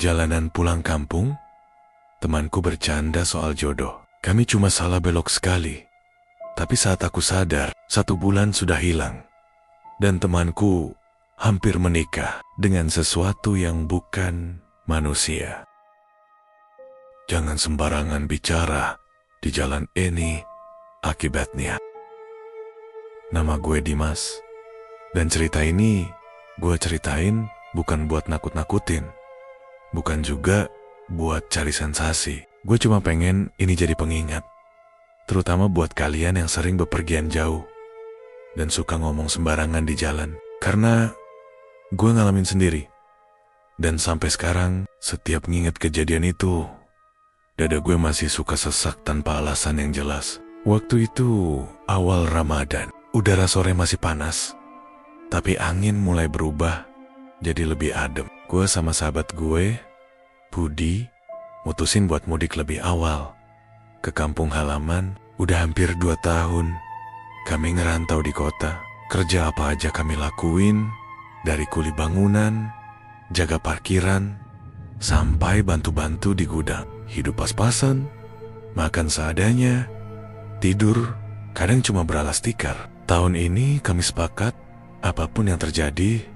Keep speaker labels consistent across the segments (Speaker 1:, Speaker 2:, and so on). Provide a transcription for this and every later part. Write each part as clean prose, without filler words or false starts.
Speaker 1: perjalanan pulang kampung, temanku bercanda soal jodoh. Kami cuma salah belok sekali. Tapi saat aku sadar, 1 bulan sudah hilang. Dan temanku hampir menikah dengan sesuatu yang bukan manusia. Jangan sembarangan bicara di jalan ini akibatnya. Nama gue Dimas. Dan cerita ini gue ceritain bukan buat nakut-nakutin. Bukan juga buat cari sensasi. Gue cuma pengen ini jadi pengingat. Terutama buat kalian yang sering bepergian jauh dan suka ngomong sembarangan di jalan. Karena gue ngalamin sendiri. Dan sampai sekarang, setiap nginget kejadian itu, dada gue masih suka sesak tanpa alasan yang jelas. Waktu itu awal Ramadan. Udara sore masih panas. Tapi angin mulai berubah jadi lebih adem. Gue sama sahabat gue, Budi, mutusin buat mudik lebih awal ke kampung halaman. Udah hampir 2 tahun kami ngerantau di kota. Kerja apa aja kami lakuin, dari kuli bangunan, jaga parkiran, sampai bantu-bantu di gudang. Hidup pas-pasan, makan seadanya, tidur, kadang cuma beralas tikar. Tahun ini kami sepakat, apapun yang terjadi,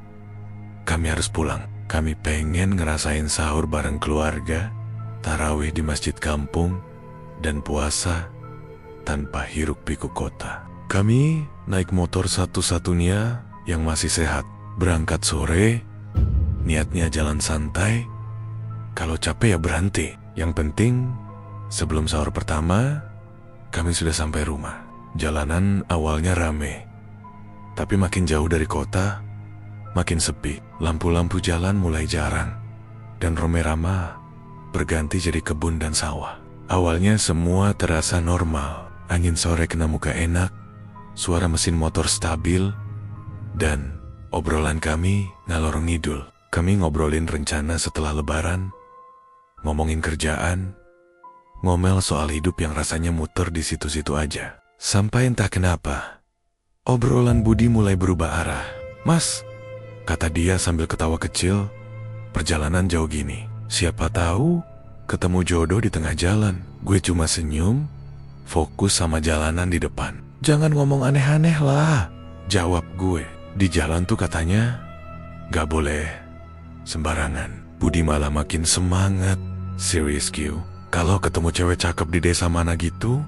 Speaker 1: kami harus pulang. Kami pengen ngerasain sahur bareng keluarga, tarawih di masjid kampung, dan puasa tanpa hiruk-pikuk kota. Kami naik motor satu-satunya yang masih sehat. Berangkat sore, niatnya jalan santai. Kalau capek ya berhenti. Yang penting, sebelum sahur pertama, kami sudah sampai rumah. Jalanan awalnya rame. Tapi makin jauh dari kota, makin sepi. Lampu-lampu jalan mulai jarang. Dan Roma-Rama berganti jadi kebun dan sawah. Awalnya semua terasa normal. Angin sore kena muka enak, suara mesin motor stabil, dan obrolan kami ngalor ngidul. Kami ngobrolin rencana setelah lebaran, ngomongin kerjaan, ngomel soal hidup yang rasanya muter di situ-situ aja. Sampai entah kenapa, obrolan Budi mulai berubah arah. "Mas," kata dia sambil ketawa kecil, "perjalanan jauh gini, siapa tahu ketemu jodoh di tengah jalan." Gue cuma senyum, fokus sama jalanan di depan. "Jangan ngomong aneh-aneh lah," jawab gue. "Di jalan tuh katanya gak boleh sembarangan." Budi malah makin semangat. "Serius Q, kalau ketemu cewek cakep di desa mana gitu,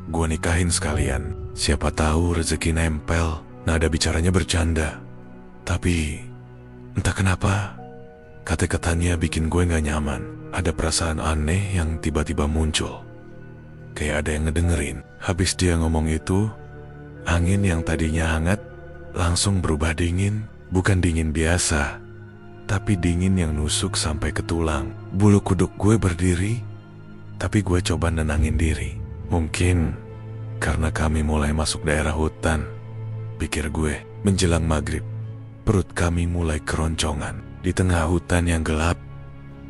Speaker 1: gue nikahin sekalian. Siapa tahu rezeki nempel." Nada bicaranya bercanda. Tapi entah kenapa, kata-katanya bikin gue gak nyaman. Ada perasaan aneh yang tiba-tiba muncul. Kayak ada yang ngedengerin. Habis dia ngomong itu, angin yang tadinya hangat langsung berubah dingin. Bukan dingin biasa, tapi dingin yang nusuk sampai ke tulang. Bulu kuduk gue berdiri, tapi gue coba nenangin diri. Mungkin karena kami mulai masuk daerah hutan, pikir gue. Menjelang maghrib, perut kami mulai keroncongan. Di tengah hutan yang gelap,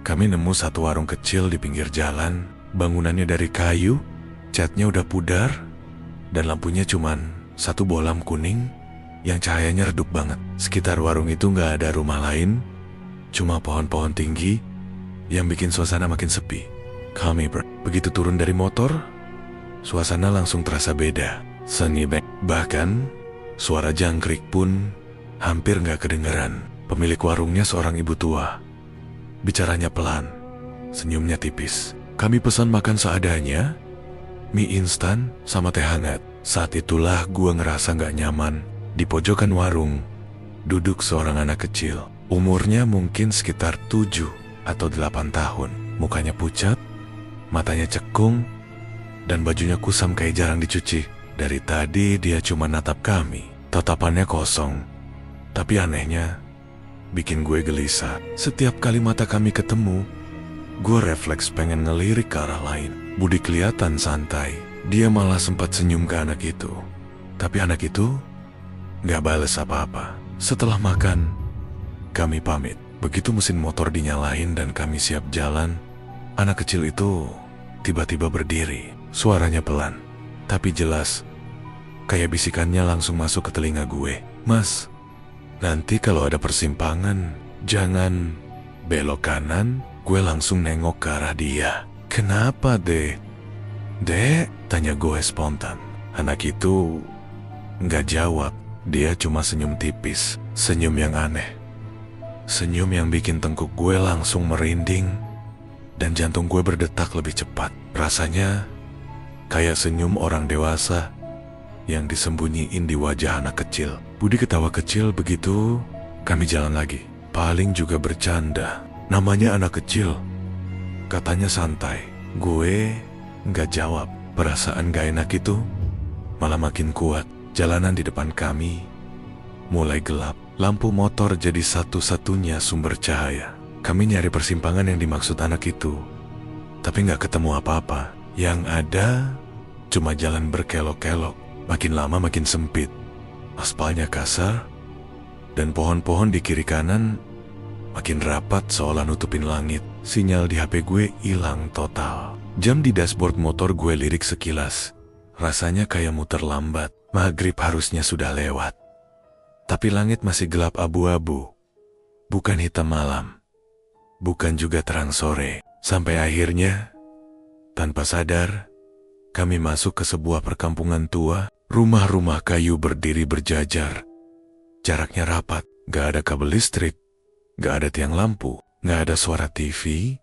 Speaker 1: kami nemu satu warung kecil di pinggir jalan. Bangunannya dari kayu, catnya udah pudar, dan lampunya cuman satu bolam kuning yang cahayanya redup banget. Sekitar warung itu gak ada rumah lain, cuma pohon-pohon tinggi yang bikin suasana makin sepi. Kami begitu turun dari motor, suasana langsung terasa beda. Sunyi bahkan suara jangkrik pun hampir gak kedengeran. Pemilik warungnya seorang ibu tua. Bicaranya pelan, senyumnya tipis. Kami pesan makan seadanya, mie instan sama teh hangat. Saat itulah gue ngerasa gak nyaman. Di pojokan warung, duduk seorang anak kecil. Umurnya mungkin sekitar 7 atau 8 tahun. Mukanya pucat, matanya cekung, dan bajunya kusam kayak jarang dicuci. Dari tadi dia cuma natap kami. Tatapannya kosong. Tapi anehnya, bikin gue gelisah. Setiap kali mata kami ketemu, gue refleks pengen ngelirik ke arah lain. Budi kelihatan santai. Dia malah sempat senyum ke anak itu. Tapi anak itu gak bales apa-apa. Setelah makan, kami pamit. Begitu mesin motor dinyalain dan kami siap jalan, anak kecil itu tiba-tiba berdiri. Suaranya pelan, tapi jelas. Kayak bisikannya langsung masuk ke telinga gue. "Mas, nanti kalau ada persimpangan, jangan Belok kanan, gue langsung nengok ke arah dia. "Kenapa, Dek?" "Dek?" tanya gue spontan. Anak itu nggak jawab. Dia cuma senyum tipis. Senyum yang aneh. Senyum yang bikin tengkuk gue langsung merinding dan jantung gue berdetak lebih cepat. Rasanya kayak senyum orang dewasa yang disembunyiin di wajah anak kecil. Budi ketawa kecil begitu kami jalan lagi. Paling juga bercanda. Namanya anak kecil. Katanya santai. Gue nggak jawab. Perasaan gak enak itu malah makin kuat. Jalanan di depan kami mulai gelap. Lampu motor jadi satu-satunya sumber cahaya. Kami nyari persimpangan yang dimaksud anak itu, tapi nggak ketemu apa-apa. Yang ada cuma jalan berkelok-kelok. Makin lama makin sempit. Aspalnya kasar, dan pohon-pohon di kiri kanan makin rapat seolah nutupin langit. Sinyal di HP gue hilang total. Jam di dashboard motor gue lirik sekilas. Rasanya kayak muter lambat. Maghrib harusnya sudah lewat. Tapi langit masih gelap abu-abu. Bukan hitam malam. Bukan juga terang sore. Sampai akhirnya, tanpa sadar, kami masuk ke sebuah perkampungan tua. Rumah-rumah kayu berdiri berjajar. Jaraknya rapat. Gak ada kabel listrik. Gak ada tiang lampu. Gak ada suara TV.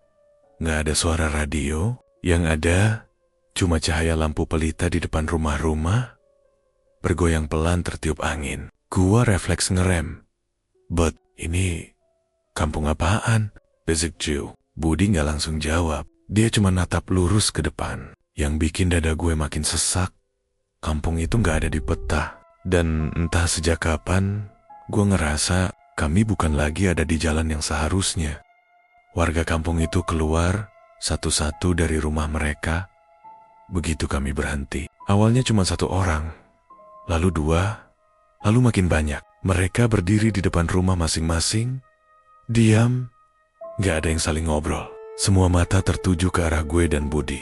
Speaker 1: Gak ada suara radio. Yang ada, cuma cahaya lampu pelita di depan rumah-rumah. Bergoyang pelan tertiup angin. Gua refleks ngerem. "But, ini kampung apaan?" Besik Ju. Budi gak langsung jawab. Dia cuma natap lurus ke depan. Yang bikin dada gue makin sesak. Kampung itu gak ada di peta. Dan entah sejak kapan, gue ngerasa kami bukan lagi ada di jalan yang seharusnya. Warga kampung itu keluar satu-satu dari rumah mereka. Begitu kami berhenti. Awalnya cuma satu orang. Lalu dua. Lalu makin banyak. Mereka berdiri di depan rumah masing-masing. Diam. Gak ada yang saling ngobrol. Semua mata tertuju ke arah gue dan Budi.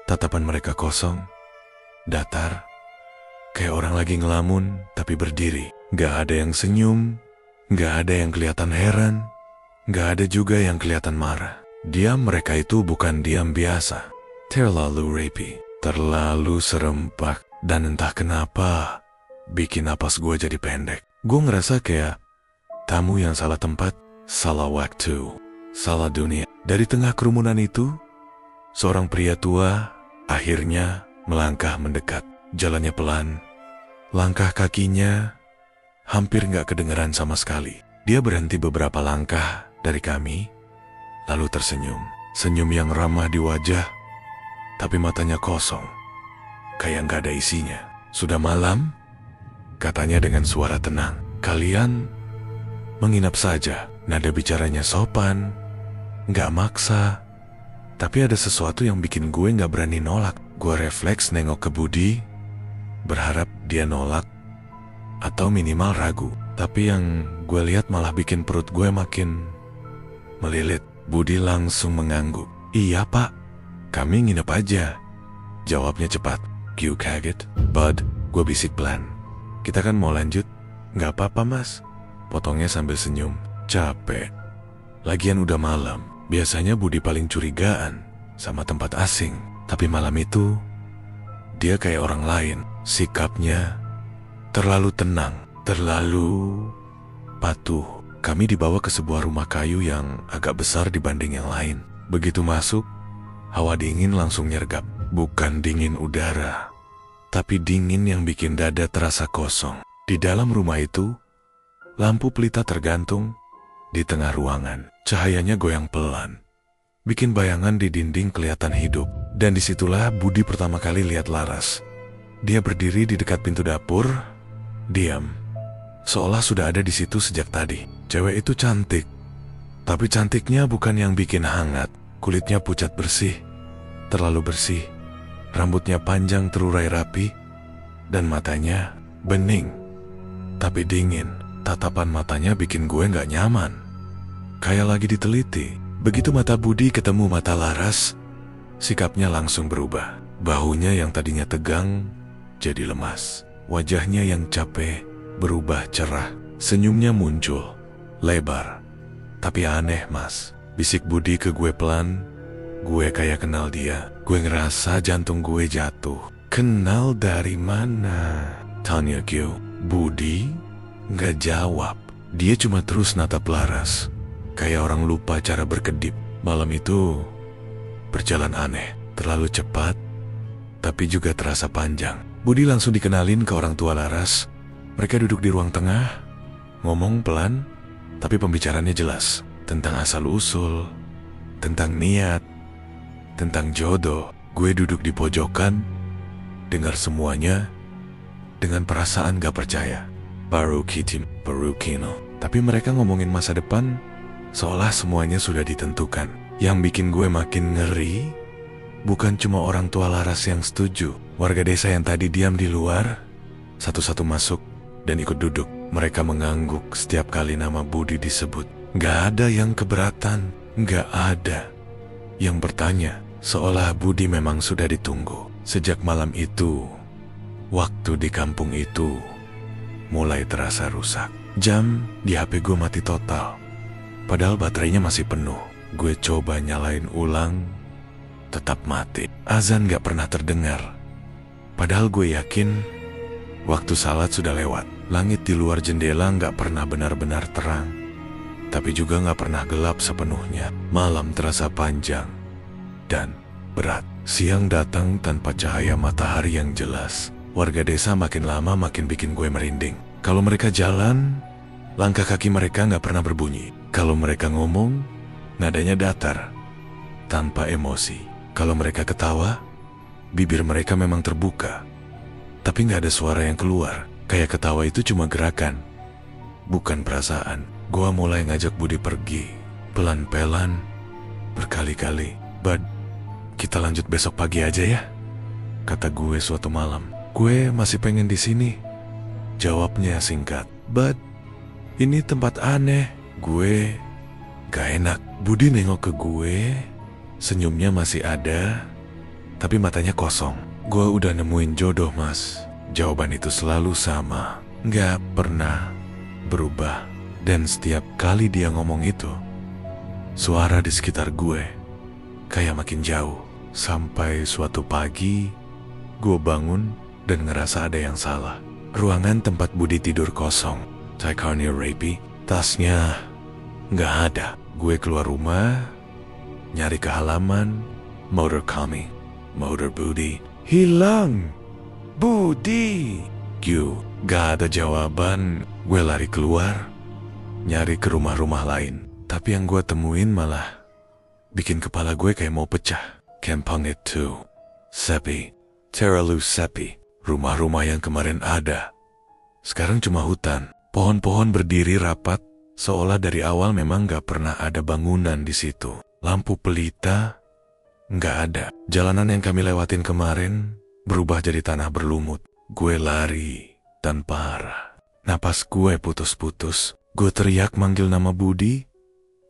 Speaker 1: Tatapan mereka kosong. Datar. Kayak orang lagi ngelamun tapi berdiri. Gak ada yang senyum. Gak ada yang kelihatan heran. Gak ada juga yang kelihatan marah. Diam mereka itu bukan diam biasa. Terlalu rapey. Terlalu serempak. Dan entah kenapa bikin napas gue jadi pendek. Gue ngerasa kayak tamu yang salah tempat, salah waktu, salah dunia. Dari tengah kerumunan itu, seorang pria tua akhirnya melangkah mendekat. Jalannya pelan, langkah kakinya hampir gak kedengeran sama sekali. Dia berhenti beberapa langkah dari kami, lalu tersenyum. Senyum yang ramah di wajah, tapi matanya kosong, kayak gak ada isinya. "Sudah malam?" katanya dengan suara tenang. "Kalian menginap saja." Nada bicaranya sopan, gak maksa. Tapi ada sesuatu yang bikin gue gak berani nolak. Gue refleks nengok ke Budi, berharap dia nolak atau minimal ragu. Tapi yang gue lihat malah bikin perut gue makin melilit. Budi langsung mengangguk. "Iya pak, kami nginep aja," jawabnya cepat. "You kaget?" "Bud," gue bisik pelan. "Kita kan mau lanjut." "Gak apa-apa mas," potongnya sambil senyum. Capek. Lagian udah malam. Biasanya Budi paling curigaan sama tempat asing. Tapi malam itu, dia kayak orang lain. Sikapnya terlalu tenang, terlalu patuh. Kami dibawa ke sebuah rumah kayu yang agak besar dibanding yang lain. Begitu masuk, hawa dingin langsung nyergap. Bukan dingin udara, tapi dingin yang bikin dada terasa kosong. Di dalam rumah itu, lampu pelita tergantung di tengah ruangan. Cahayanya goyang pelan, bikin bayangan di dinding kelihatan hidup. Dan disitulah Budi pertama kali lihat Laras. Dia berdiri di dekat pintu dapur, diam, seolah sudah ada di situ sejak tadi. Cewek itu cantik, tapi cantiknya bukan yang bikin hangat. Kulitnya pucat bersih, terlalu bersih. Rambutnya panjang terurai rapi, dan matanya bening, tapi dingin. Tatapan matanya bikin gue gak nyaman, kayak lagi diteliti. Begitu mata Budi ketemu mata Laras, sikapnya langsung berubah. Bahunya yang tadinya tegang jadi lemas. Wajahnya yang capek berubah cerah. Senyumnya muncul, lebar, Tapi aneh mas, bisik Budi ke gue pelan. Gue kayak kenal dia. Gue ngerasa jantung gue jatuh. Kenal dari mana? Tanya gue. Budi nggak jawab. Dia cuma terus natap Laras, kayak orang lupa cara berkedip. Malam itu berjalan aneh, terlalu cepat, tapi juga terasa panjang. Budi langsung dikenalin ke orang tua Laras. Mereka duduk di ruang tengah, ngomong pelan, tapi pembicaraannya jelas. Tentang asal-usul, tentang niat, tentang jodoh. Gue duduk di pojokan, dengar semuanya dengan perasaan gak percaya. Baru Kino. Tapi mereka ngomongin masa depan, seolah semuanya sudah ditentukan. Yang bikin gue makin ngeri, bukan cuma orang tua Laras yang setuju. Warga desa yang tadi diam di luar, satu-satu masuk dan ikut duduk. Mereka mengangguk setiap kali nama Budi disebut. Gak ada yang keberatan, gak ada yang bertanya, seolah Budi memang sudah ditunggu. Sejak malam itu, waktu di kampung itu mulai terasa rusak. Jam di HP gue mati total, padahal baterainya masih penuh. Gue coba nyalain ulang, tetap mati. Azan gak pernah terdengar, padahal gue yakin waktu salat sudah lewat. Langit di luar jendela gak pernah benar-benar terang, tapi juga gak pernah gelap sepenuhnya. Malam terasa panjang dan berat. Siang datang tanpa cahaya matahari yang jelas. Warga desa makin lama makin bikin gue merinding. Kalau mereka jalan, langkah kaki mereka gak pernah berbunyi. Kalau mereka ngomong, nadanya datar, tanpa emosi. Kalau mereka ketawa, bibir mereka memang terbuka, tapi gak ada suara yang keluar. Kayak ketawa itu cuma gerakan, bukan perasaan. Gua mulai ngajak Budi pergi, pelan-pelan, berkali-kali. Bud, kita lanjut besok pagi aja ya, kata gue suatu malam. Gue masih pengen di sini, jawabnya singkat. Bud, ini tempat aneh. Gue gak enak. Budi nengok ke gue, senyumnya masih ada, tapi matanya kosong. Gue udah nemuin jodoh mas. Jawaban itu selalu sama, gak pernah berubah. Dan setiap kali dia ngomong itu, suara di sekitar gue kayak makin jauh. Sampai suatu pagi, gue bangun dan ngerasa ada yang salah. Ruangan tempat Budi tidur kosong. Taikarnia Rapi, tasnya gak ada. Gue keluar rumah, nyari ke halaman, motor kami, motor Budi hilang. Budi, gak ada jawaban. Gue lari keluar, nyari ke rumah-rumah lain. Tapi yang gue temuin malah bikin kepala gue kayak mau pecah. Kampung itu sepi, terlalu sepi. Rumah-rumah yang kemarin ada, sekarang cuma hutan. Pohon-pohon berdiri rapat, seolah dari awal memang gak pernah ada bangunan di situ. Lampu pelita gak ada. Jalanan yang kami lewatin kemarin berubah jadi tanah berlumut. Gue lari tanpa arah. Napas gue putus-putus. Gue teriak manggil nama Budi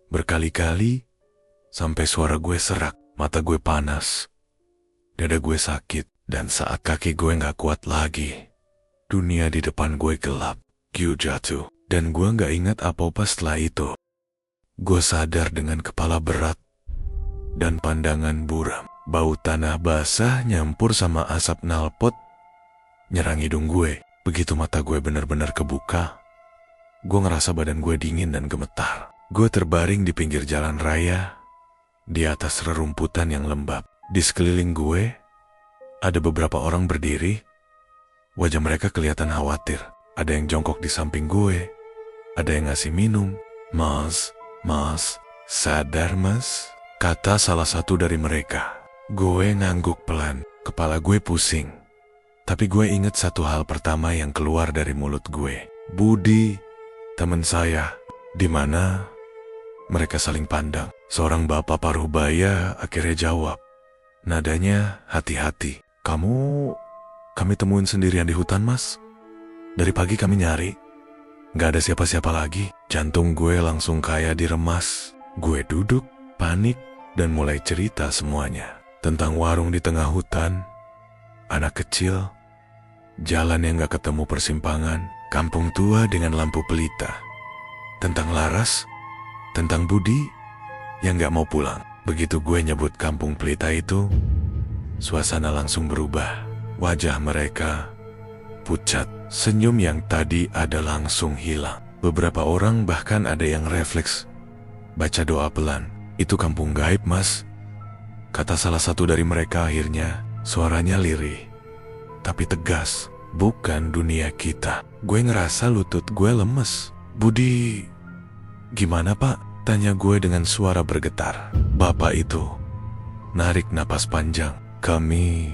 Speaker 1: berkali-kali sampai suara gue serak. Mata gue panas, dada gue sakit, dan saat kaki gue gak kuat lagi, dunia di depan gue gelap. Gue jatuh, dan gue gak ingat apa-apa setelah itu. Gue sadar dengan kepala berat dan pandangan buram. Bau tanah basah nyampur sama asap knalpot nyerang hidung gue. Begitu mata gue benar-benar kebuka, gue ngerasa badan gue dingin dan gemetar. Gue terbaring di pinggir jalan raya, di atas rerumputan yang lembab. Di sekeliling gue, ada beberapa orang berdiri. Wajah mereka kelihatan khawatir. Ada yang jongkok di samping gue, ada yang ngasih minum. Mas, sadar mas, kata salah satu dari mereka. Gue ngangguk pelan, kepala gue pusing. Tapi gue ingat satu hal pertama yang keluar dari mulut gue. Budi, teman saya, di mana? Mereka saling pandang. Seorang bapak paruh baya akhirnya jawab. Nadanya hati-hati. Kami temuin sendirian di hutan mas. Dari pagi kami nyari, gak ada siapa-siapa lagi. Jantung gue langsung kayak diremas. Gue duduk, panik, dan mulai cerita semuanya. Tentang warung di tengah hutan, anak kecil, jalan yang gak ketemu persimpangan, kampung tua dengan lampu pelita. Tentang Laras tentang Budi yang gak mau pulang. Begitu gue nyebut kampung pelita itu, suasana langsung berubah. Wajah mereka pucat, senyum yang tadi ada langsung hilang. Beberapa orang bahkan ada yang refleks baca doa pelan. Itu kampung gaib, Mas, kata salah satu dari mereka akhirnya. Suaranya lirih tapi tegas. Bukan dunia kita. Gue ngerasa lutut gue lemes. Budi gimana, Pak? Tanya gue dengan suara bergetar. Bapak itu narik napas panjang. Kami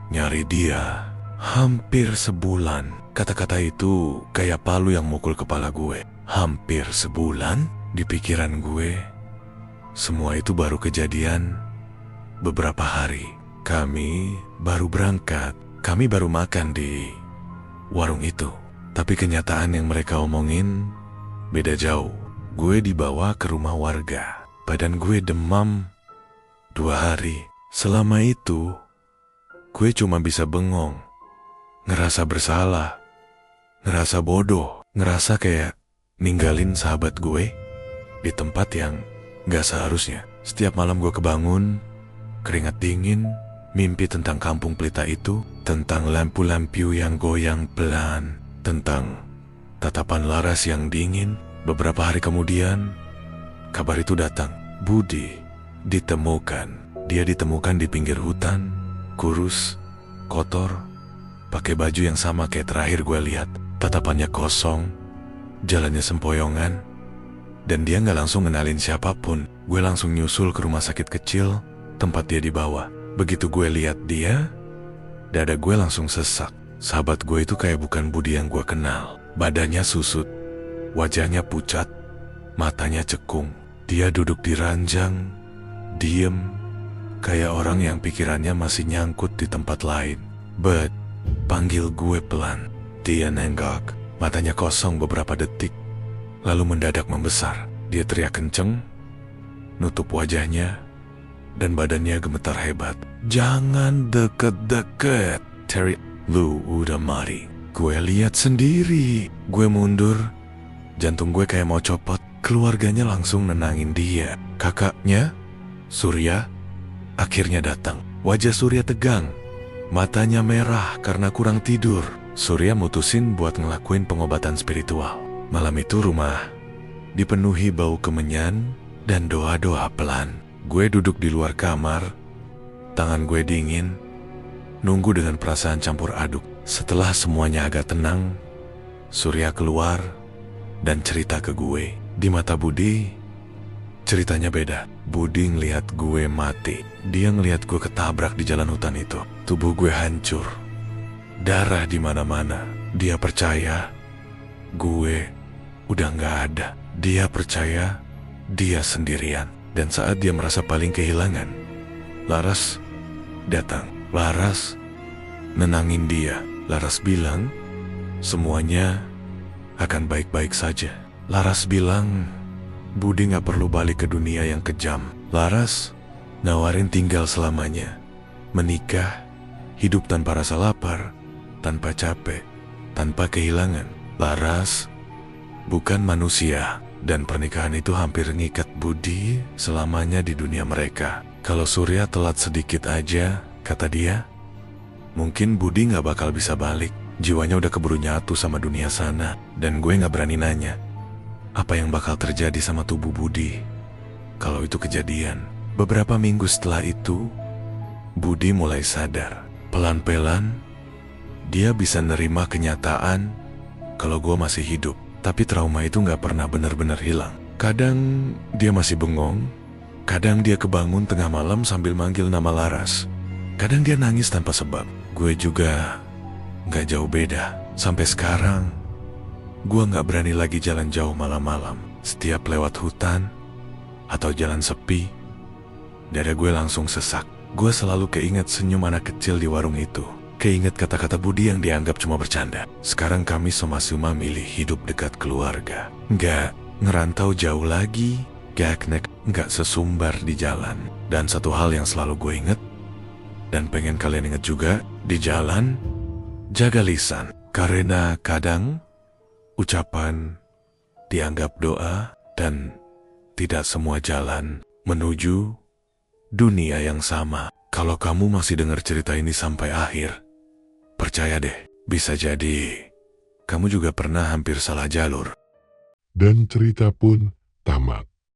Speaker 1: nyari dia hampir sebulan. Kata-kata itu kayak palu yang mukul kepala gue. Hampir sebulan? Di pikiran gue, semua itu baru kejadian beberapa hari. Kami baru berangkat. Kami baru makan di warung itu. Tapi kenyataan yang mereka omongin beda jauh. Gue dibawa ke rumah warga. Badan gue demam 2 hari. Selama itu, gue cuma bisa bengong, ngerasa bersalah, ngerasa bodoh, ngerasa kayak ninggalin sahabat gue di tempat yang gak seharusnya. Setiap malam gue kebangun, keringat dingin, mimpi tentang kampung pelita itu, tentang lampu-lampu yang goyang pelan, tentang tatapan Laras yang dingin. Beberapa hari kemudian, kabar itu datang. Budi ditemukan. Dia ditemukan di pinggir hutan, kurus, kotor, pakai baju yang sama kayak terakhir gue lihat. Tatapannya kosong, jalannya sempoyongan, dan dia gak langsung ngenalin siapapun. Gue langsung nyusul ke rumah sakit kecil tempat dia dibawa. Begitu gue lihat dia, dada gue langsung sesak. Sahabat gue itu kayak bukan Budi yang gue kenal. Badannya susut, wajahnya pucat, matanya cekung. Dia duduk di ranjang, diem, kayak orang yang pikirannya masih nyangkut di tempat lain. But, panggil gue pelan. Dia nenggak, matanya kosong beberapa detik, lalu mendadak membesar. Dia teriak kenceng, nutup wajahnya, dan badannya gemetar hebat. Jangan deket-deket, Terry. Lu udah mati. Gue lihat sendiri. Gue mundur, jantung gue kayak mau copot. Keluarganya langsung nenangin dia. Kakaknya, Surya, akhirnya datang. Wajah Surya tegang, matanya merah karena kurang tidur. Surya mutusin buat ngelakuin pengobatan spiritual. Malam itu rumah dipenuhi bau kemenyan dan doa-doa pelan. Gue duduk di luar kamar, tangan gue dingin, nunggu dengan perasaan campur aduk. Setelah semuanya agak tenang, Surya keluar dan cerita ke gue. Di mata Budi, ceritanya beda. Budi ngelihat gue mati. Dia ngelihat gue ketabrak di jalan hutan itu. Tubuh gue hancur, darah di mana-mana. Dia percaya gue udah gak ada. Dia percaya dia sendirian. Dan saat dia merasa paling kehilangan, Laras datang. Laras nenangin dia. Laras bilang semuanya akan baik-baik saja. Laras bilang Budi gak perlu balik ke dunia yang kejam. Laras nawarin tinggal selamanya, menikah, hidup tanpa rasa lapar, tanpa capek, tanpa kehilangan. Laras bukan manusia, dan pernikahan itu hampir ngikat Budi selamanya di dunia mereka. Kalau Surya telat sedikit aja, kata dia, mungkin Budi gak bakal bisa balik. Jiwanya udah keburu nyatu sama dunia sana. Dan gue gak berani nanya apa yang bakal terjadi sama tubuh Budi kalau itu kejadian. Beberapa minggu setelah itu, Budi mulai sadar. Pelan-pelan dia bisa nerima kenyataan kalau gue masih hidup. Tapi trauma itu gak pernah benar-benar hilang. Kadang dia masih bengong, kadang dia kebangun tengah malam sambil manggil nama Laras. Kadang dia nangis tanpa sebab. Gue juga gak jauh beda. Sampai sekarang, gue gak berani lagi jalan jauh malam-malam. Setiap lewat hutan atau jalan sepi, dada gue langsung sesak. Gue selalu keinget senyum anak kecil di warung itu. Keinget kata-kata Budi yang dianggap cuma bercanda. Sekarang kami sama-sama milih hidup dekat keluarga. Gak ngerantau jauh lagi, gak sesumbar di jalan. Dan satu hal yang selalu gue inget, dan pengen kalian ingat juga, di jalan, jaga lisan. Karena kadang ucapan dianggap doa dan tidak semua jalan menuju dunia yang sama. Kalau kamu masih dengar cerita ini sampai akhir, percaya deh, bisa jadi kamu juga pernah hampir salah jalur.
Speaker 2: Dan cerita pun tamat.